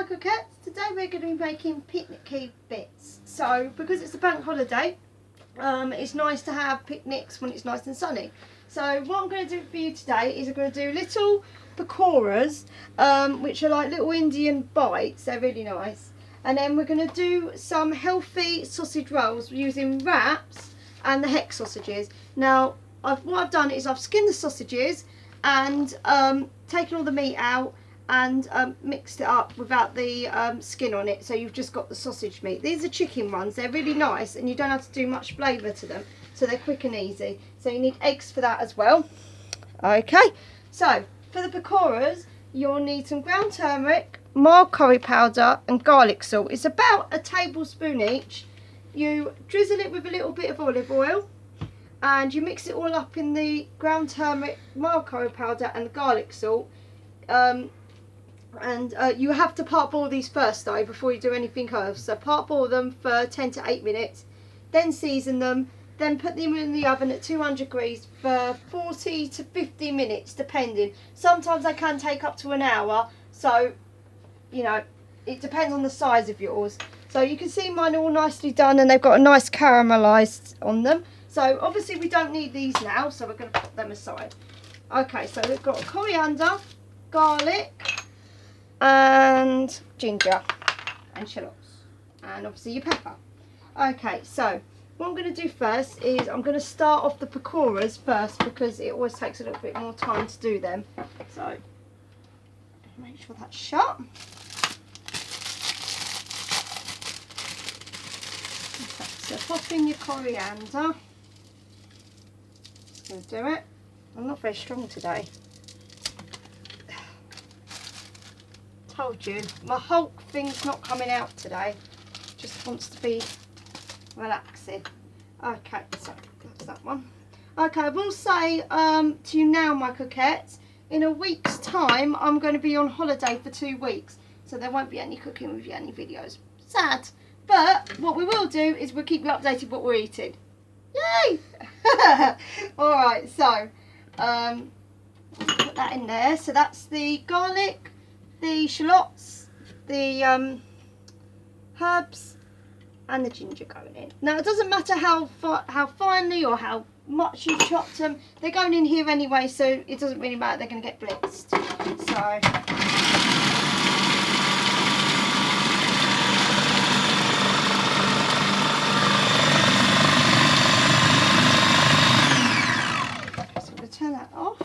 my coquettes, today we're going to be making picnicky bits. So because it's a bank holiday, it's nice to have picnics when it's nice and sunny. So what I'm going to do for you today is I'm going to do little pakoras, which are like little Indian bites. They're really nice. And then we're going to do some healthy sausage rolls using wraps and the hex sausages. Now what I've done is I've skinned the sausages and taken all the meat out and mixed it up without the skin on it, so you've just got the sausage meat. These are chicken ones. They're really nice and you don't have to do much flavour to them, so they're quick and easy. So you need eggs for that as well. Okay, so for the pakoras you'll need some ground turmeric, mild curry powder and garlic salt. It's about a tablespoon each. You drizzle it with a little bit of olive oil and you mix it all up in the ground turmeric, mild curry powder and the garlic salt. You have to part boil these first though before you do anything else. So part boil them for 10 to 8 minutes, then season them, then put them in the oven at 200 degrees for 40 to 50 minutes depending. Sometimes they can take up to an hour, so you know, it depends on the size of yours. So you can see mine are all nicely done and they've got a nice caramelised on them. So obviously we don't need these now, so we're going to put them aside. Okay, so we've got coriander, garlic and ginger and shallots and obviously your pepper. Okay, so what I'm going to do first is I'm going to start off the pakoras first because it always takes a little bit more time to do them. So make sure that's shut. Okay, so pop in your coriander. Just going to do it. I'm not very strong today. Told you, my Hulk thing's not coming out today. Just wants to be relaxing. Okay, so that's that one. Okay, I will say to you now, my coquettes, in a week's time I'm going to be on holiday for 2 weeks, so there won't be any cooking with you, any videos. Sad, but what we will do is we'll keep you updated what we're eating. Yay! Alright, so put that in there. So that's the garlic, the shallots, the herbs and the ginger going in. Now it doesn't matter how finely or how much you've chopped them, they're going in here anyway, so it doesn't really matter, they're going to get blitzed. So I'm going to turn that off.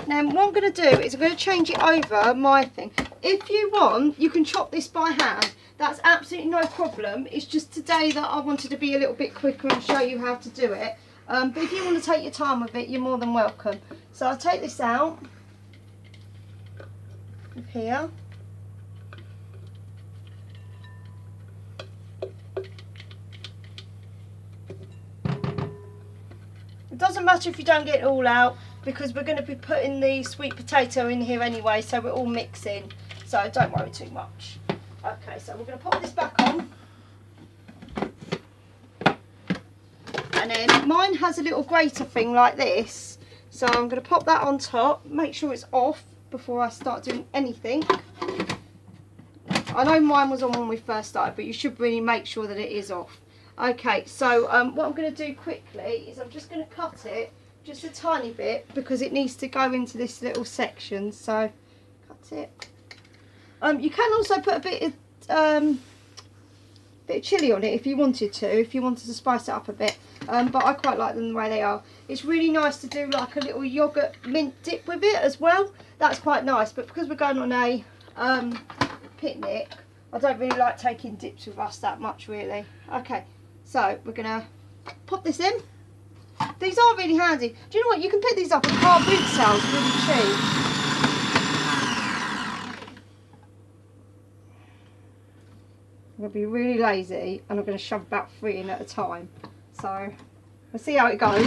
Now what I'm going to do is I'm going to change it over my thing. If you want, you can chop this by hand. That's absolutely no problem. It's just today that I wanted to be a little bit quicker and show you how to do it. But if you want to take your time with it, you're more than welcome. So I'll take this out of here. It doesn't matter if you don't get it all out, because we're going to be putting the sweet potato in here anyway, so we're all mixing. So don't worry too much. Okay, so we're going to pop this back on. And then mine has a little grater thing like this. So I'm going to pop that on top, make sure it's off before I start doing anything. I know mine was on when we first started, but you should really make sure that it is off. Okay, so what I'm going to do quickly is I'm just going to cut it just a tiny bit because it needs to go into this little section. So cut it. You can also put a bit of chilli on it if you wanted to spice it up a bit, but I quite like them the way they are. It's really nice to do like a little yoghurt mint dip with it as well. That's quite nice, but because we're going on a picnic, I don't really like taking dips with us that much really. Okay, so we're gonna pop this in. These are really handy. Do you know what, you can pick these up at car boot sales really cheap. I'm going to be really lazy and I'm going to shove about 3 in at a time. So we'll see how it goes.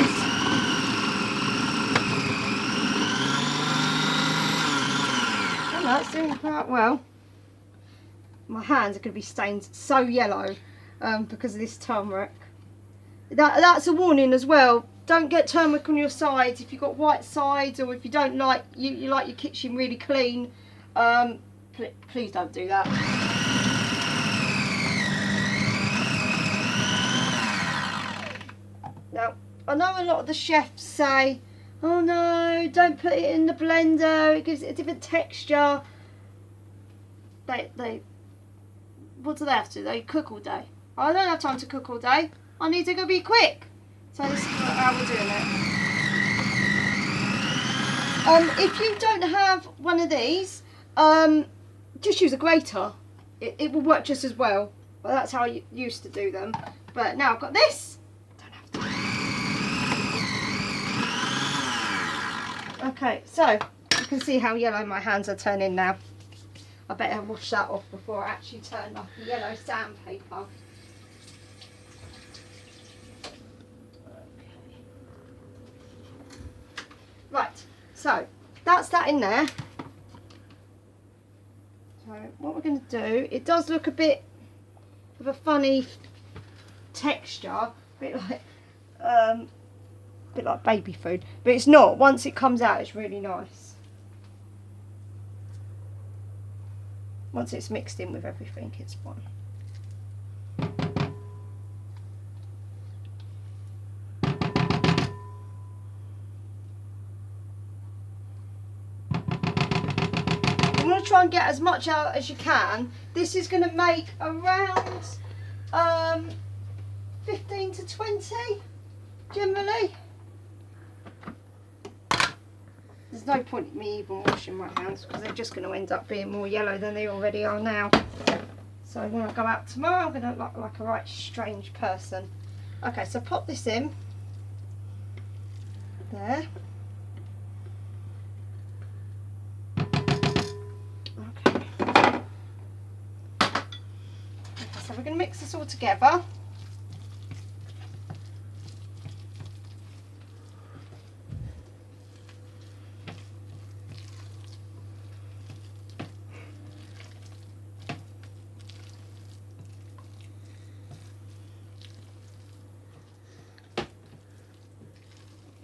Oh no, it's doing quite well. My hands are going to be stained so yellow because of this turmeric. That's a warning as well. Don't get turmeric on your sides if you've got white sides, or if you don't like you like your kitchen really clean. Please don't do that. Now, I know a lot of the chefs say, oh no, don't put it in the blender, it gives it a different texture. What do they have to do? They cook all day. I don't have time to cook all day. I need to go be quick. So this is how we're doing it. If you don't have one of these, just use a grater. It will work just as well. Well, that's how I used to do them. But now I've got this. Don't have to. Okay, so you can see how yellow my hands are turning now. I better wash that off before I actually turn off the yellow sandpaper. Okay. Right, so that's that in there. So what we're going to do, it does look a bit of a funny texture, a bit like baby food, but it's not. Once it comes out, it's really nice. Once it's mixed in with everything, it's fine. You want to try and get as much out as you can. This is going to make around 15 to 20 generally. There's no point in me even washing my hands because they're just going to end up being more yellow than they already are now. So when I go out tomorrow, I'm going to look like a right strange person. Okay, so pop this in there. Okay. So we're going to mix this all together.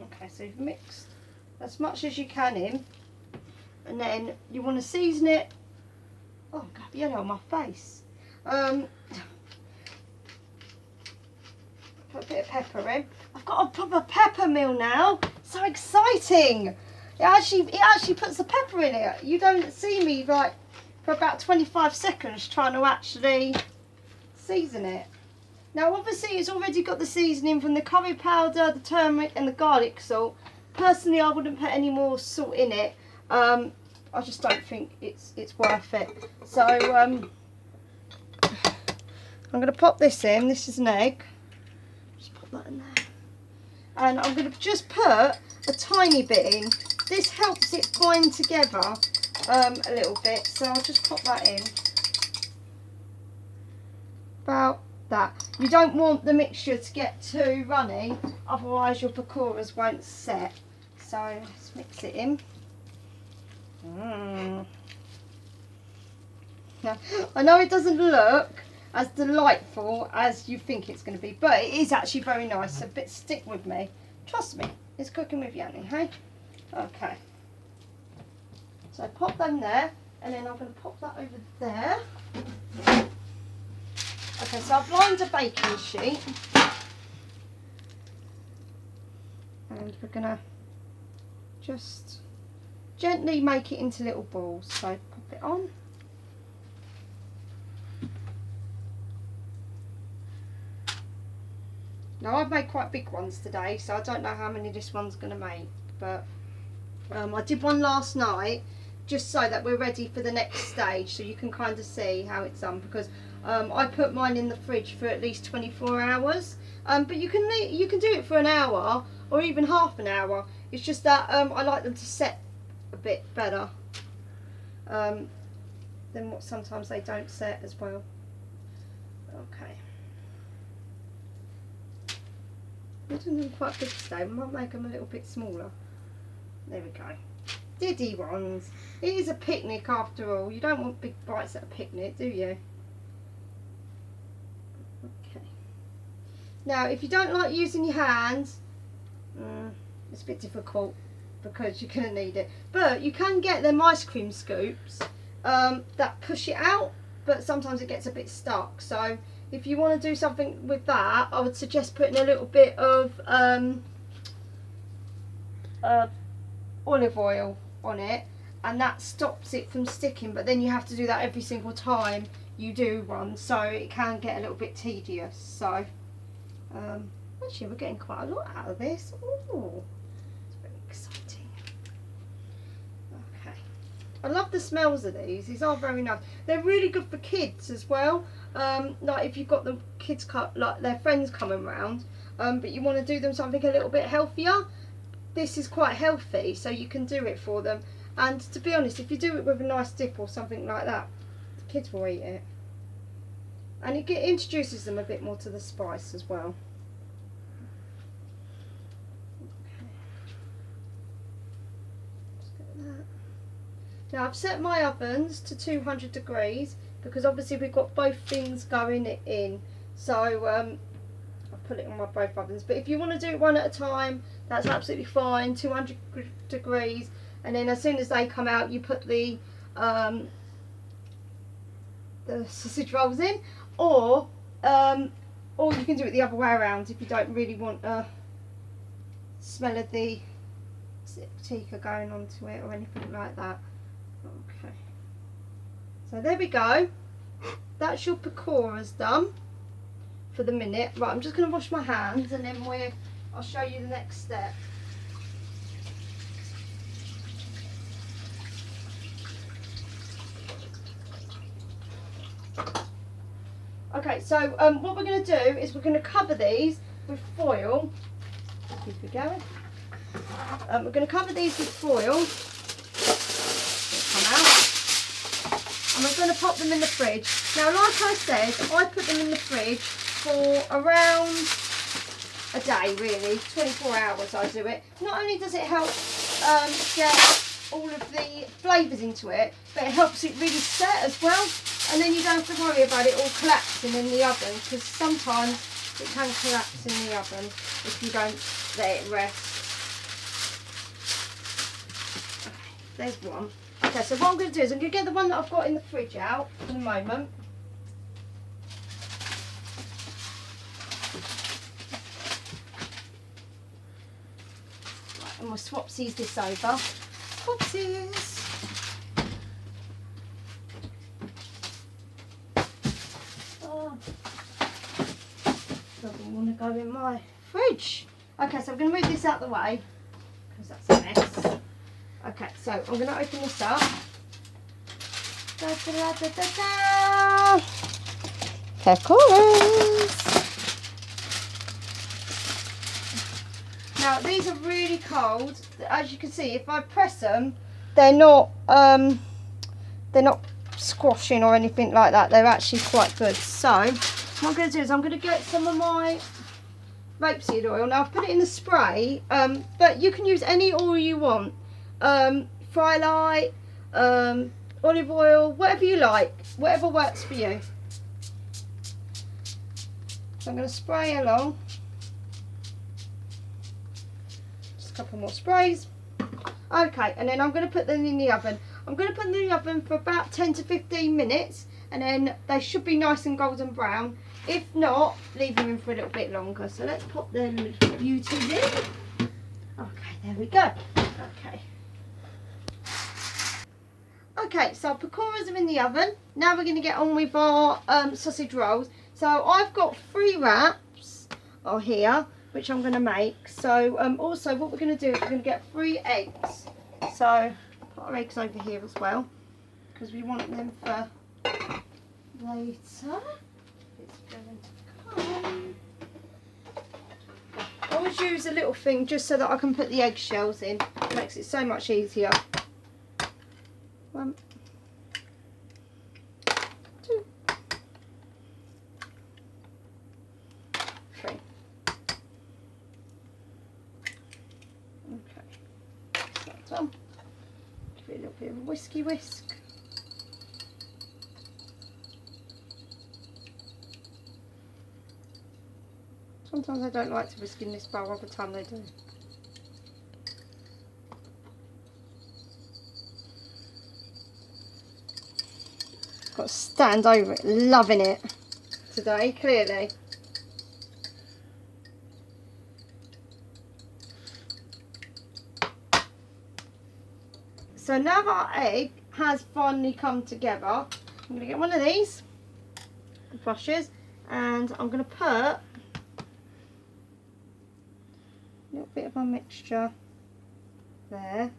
Okay, so you've mixed as much as you can in, and then you want to season it. Oh, I've got yellow on my face. Put a bit of pepper in. I've got a proper pepper mill now. So exciting! It actually puts the pepper in it. You don't see me like for about 25 seconds trying to actually season it. Now obviously it's already got the seasoning from the curry powder, the turmeric and the garlic salt. Personally I wouldn't put any more salt in it. I just don't think it's worth it. So I'm going to pop this in. This is an egg. Just pop that in there. And I'm going to just put a tiny bit in. This helps it bind together a little bit. So I'll just pop that in. About that. You don't want the mixture to get too runny, otherwise your pakoras won't set. So let's mix it in. Now, I know it doesn't look as delightful as you think it's going to be, but it is actually very nice. So stick with me. Trust me, it's cooking with Yanni, hey? Okay. So pop them there, and then I'm going to pop that over there. Okay, so I've lined a baking sheet, and we're going to just gently make it into little balls. So pop it on. Now I've made quite big ones today, so I don't know how many this one's going to make, but I did one last night just so that we're ready for the next stage, so you can kind of see how it's done, because I put mine in the fridge for at least 24 hours, but you can do it for an hour or even half an hour. It's just that I like them to set a bit better than what sometimes they don't set as well. Okay. I'm doing them quite big today. I might make them a little bit smaller. There we go. Diddy ones. It is a picnic after all. You don't want big bites at a picnic, do you? Okay. Now, if you don't like using your hands, it's a bit difficult because you're going to need it. But you can get them ice cream scoops, that push it out, but sometimes it gets a bit stuck. So if you want to do something with that, I would suggest putting a little bit of olive oil on it, and that stops it from sticking. But then you have to do that every single time you do one, so it can get a little bit tedious. So actually we're getting quite a lot out of this. Ooh, it's very exciting. Okay, I love the smells of these. These are very nice. They're really good for kids as well. Like if you've got the kids like their friends coming round, but you want to do them something a little bit healthier, this is quite healthy, so you can do it for them. And to be honest, if you do it with a nice dip or something like that, the kids will eat it. And it introduces them a bit more to the spice as well. Okay. Just get that. Now I've set my ovens to 200 degrees because obviously we've got both things going in. So I'll put it on my both ovens. But if you want to do it one at a time, that's absolutely fine. 200 degrees. And then as soon as they come out, you put the sausage rolls in, or you can do it the other way around if you don't really want a smell of the tikka going onto it or anything like that. Okay, so there we go. That's your pakoras done for the minute. Right, I'm just going to wash my hands and then I'll show you the next step. Okay, so what we're going to do is we're going to cover these with foil. Keep it going. We're going to cover these with foil. Come out. And we're going to pop them in the fridge. Now, like I said, I put them in the fridge for around a day, really. 24 hours I do it. Not only does it help get all of the flavours into it, but it helps it really set as well. And then you don't have to worry about it all collapsing in the oven, because sometimes it can collapse in the oven if you don't let it rest. Okay, there's one. Okay, so what I'm going to do is I'm going to get the one that I've got in the fridge out for the moment. Right, and we'll swapsies this over. Swapsies. Doesn't want to go in my fridge. Okay, so I'm going to move this out the way because that's a mess. Okay, so I'm going to open this up. Da, da, da, da, da, da. Pakoras. Now these are really cold. As you can see, if I press them, they're not squashing or anything like that. They're actually quite good. So what I'm going to do is I'm going to get some of my rapeseed oil. Now I've put it in the spray, but you can use any oil you want. Fry light, olive oil, whatever you like, whatever works for you. So I'm going to spray along. Just a couple more sprays. Okay, and then I'm going to put them in the oven. I'm going to put them in the oven for about 10 to 15 minutes, and then they should be nice and golden brown. If not, leave them in for a little bit longer. So let's pop their little beauties in. Okay, there we go. Okay. Okay, so pakoras are in the oven. Now we're going to get on with our sausage rolls. So I've got 3 wraps here, which I'm going to make. So also what we're going to do is we're going to get 3 eggs. So put our eggs over here as well, because we want them for later. I always use a little thing just so that I can put the eggshells in. It makes it so much easier. 1, 2, 3. Okay, that's done. Give it a little bit of a whisk. Sometimes I don't like to whisk in this bowl, other time they do. got to stand over it, loving it today, clearly. So now that our egg has finally come together, I'm going to get one of these brushes and I'm going to put a little bit of my mixture there.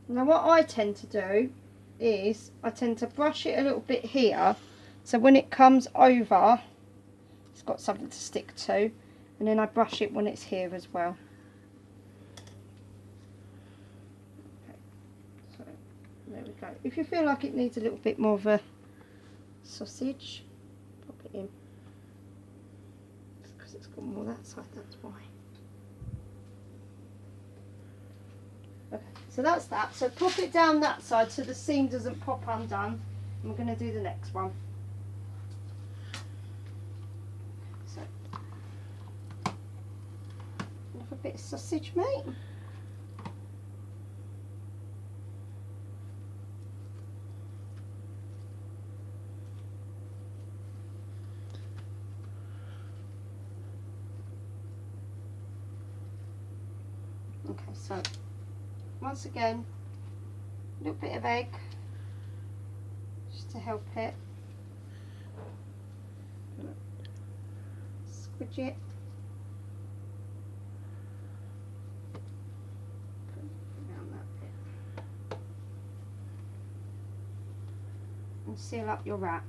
Now what I tend to do is I tend to brush it a little bit here, so when it comes over it's got something to stick to, and then I brush it when it's here as well. Okay, so there we go. If you feel like it needs a little bit more of a sausage, pop it in. It's because it's got more that side, that's why. Okay, so that's that. So pop it down that side so the seam doesn't pop undone. And we're going to do the next one. So, another bit of sausage meat. Okay, so once again, a little bit of egg just to help it. Squidge it. Around that bit. And seal up your wrap.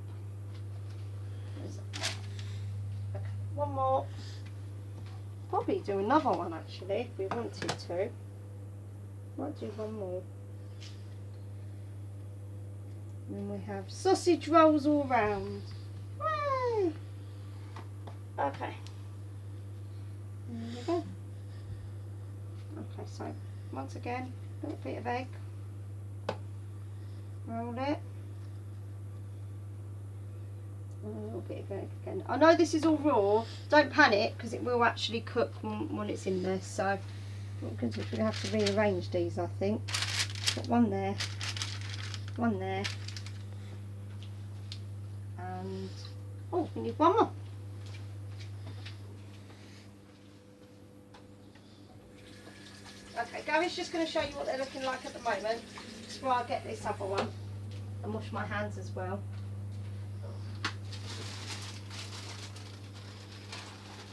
Okay, one more. Probably do another one actually if we wanted to. Might do one more. And then we have sausage rolls all round. Yay! Okay. There we go. Okay, so once again, a little bit of egg. Roll it. A little bit of egg again. I know this is all raw. Don't panic because it will actually cook when it's in there. So what we're going to do is we're going to have to rearrange these, I think. Put one there, one there, and oh, we need one more. Okay, Gary's just going to show you what they're looking like at the moment. Just while I get this other one and wash my hands as well.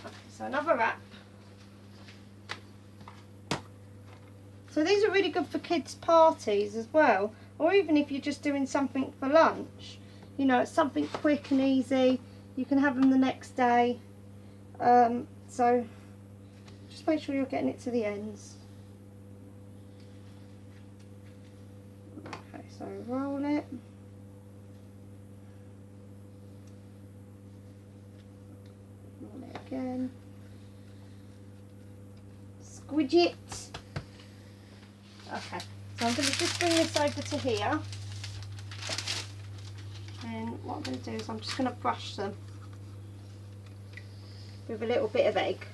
Okay, so another wrap. So these are really good for kids' parties as well, or even if you're just doing something for lunch. You know, it's something quick and easy. You can have them the next day. So just make sure you're getting it to the ends. Okay, so roll it. Roll it again. Squidge it. Okay, so I'm going to just bring this over to here, and what I'm going to do is I'm just going to brush them with a little bit of egg.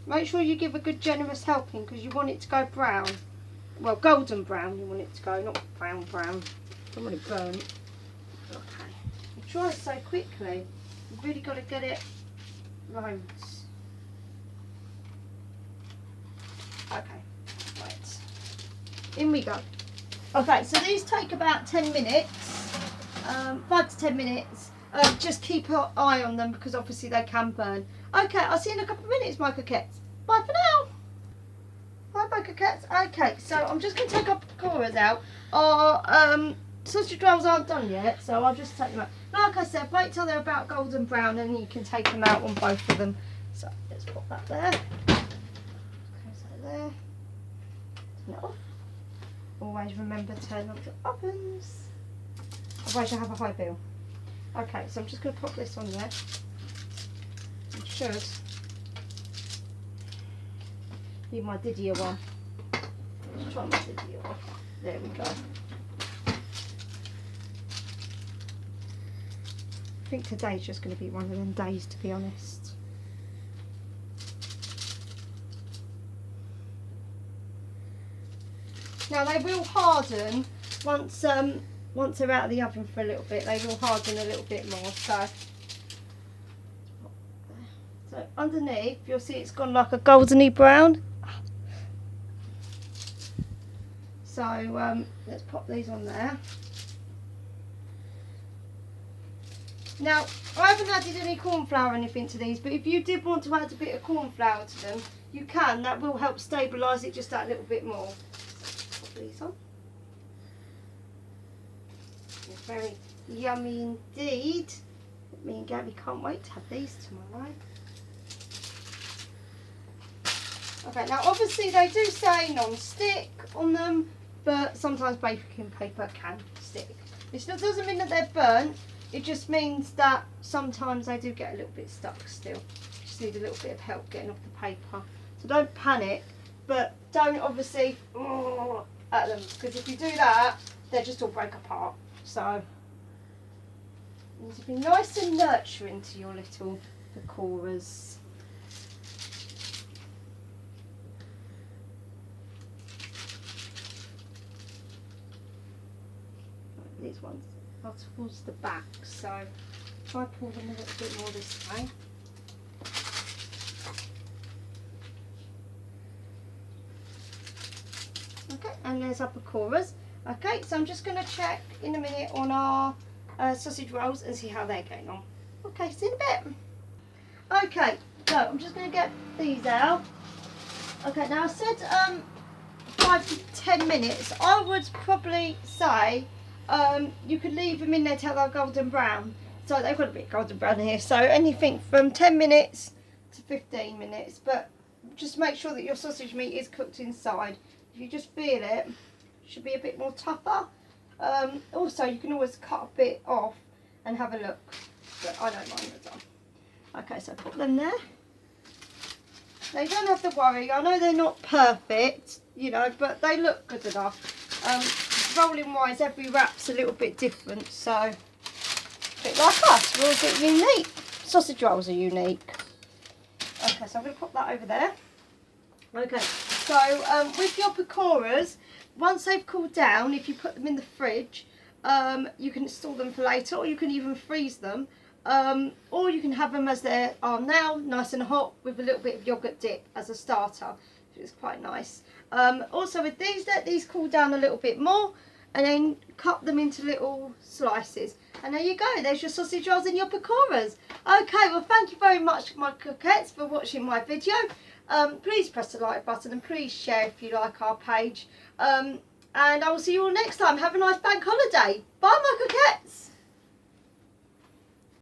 Make sure you give a good generous helping because you want it to go brown. Well, golden brown you want it to go, not brown. Don't want it burnt. Okay. You try it so quickly. You've really got to get it loads. Okay, right. In we go. Okay, so these take about 10 minutes, 5 to 10 minutes. Just keep an eye on them because obviously they can burn. Okay, I'll see you in a couple of minutes, my coquettes. Bye for now. Hi, my coquettes. Okay, so I'm just going to take our pakoras out. Our sausage rolls aren't done yet, so I'll just take them out. Like I said, wait till they're about golden brown and you can take them out on both of them. So let's pop that there. Okay, so there. Turn it off. Always remember to turn off your ovens. Otherwise you'll have a high bill. Okay, so I'm just going to pop this on there. I should be my Didier one. Let's try my Didier one. There we go. think today's just going to be one of them days, to be honest. Now they will harden once they're out of the oven for a little bit. They will harden a little bit more. So underneath, you'll see it's gone like a goldeny brown. So let's pop these on there. Now, I haven't added any corn flour or anything to these, but if you did want to add a bit of corn flour to them, you can. That will help stabilise it just that little bit more. So pop these on. It's very yummy indeed. Me and Gabby can't wait to have these tomorrow. Okay, now obviously they do say non-stick on them, but sometimes baking paper can stick. It still doesn't mean that they're burnt. It just means that sometimes they do get a little bit stuck still. Just need a little bit of help getting off the paper. So don't panic, but don't obviously at them, because if you do that, they just all break apart. So you need to be nice and nurturing to your little pakoras. These ones are towards the back, so try pull them a little bit more this way. Okay, and there's our pakoras. Okay, so I'm just going to check in a minute on our sausage rolls and see how they're getting on. Okay, see you in a bit. Okay, so I'm just going to get these out. Okay, now I said 5 to 10 minutes. I would probably say you could leave them in there till they're golden brown. So they've got a bit golden brown here. So anything from 10 minutes to 15 minutes. But just make sure that your sausage meat is cooked inside. If you just feel it, it should be a bit more tougher. Also, you can always cut a bit off and have a look. But I don't mind that done. Okay, so put them there. Now you don't have to worry. I know they're not perfect, you know, but they look good enough. Rolling wise, every wrap's a little bit different, so a bit like us, we're all a bit unique. Sausage rolls are unique. Okay, so I'm going to pop that over there. Okay, so with your pakoras, once they've cooled down, if you put them in the fridge, you can store them for later, or you can even freeze them, or you can have them as they are now, nice and hot, with a little bit of yoghurt dip as a starter. It's quite nice. Also with these, let these cool down a little bit more and then cut them into little slices. And there you go, there's your sausage rolls and your pakoras. Okay, well thank you very much my coquettes for watching my video. Please press the like button and please share if you like our page. And I will see you all next time. Have a nice bank holiday. Bye my coquettes.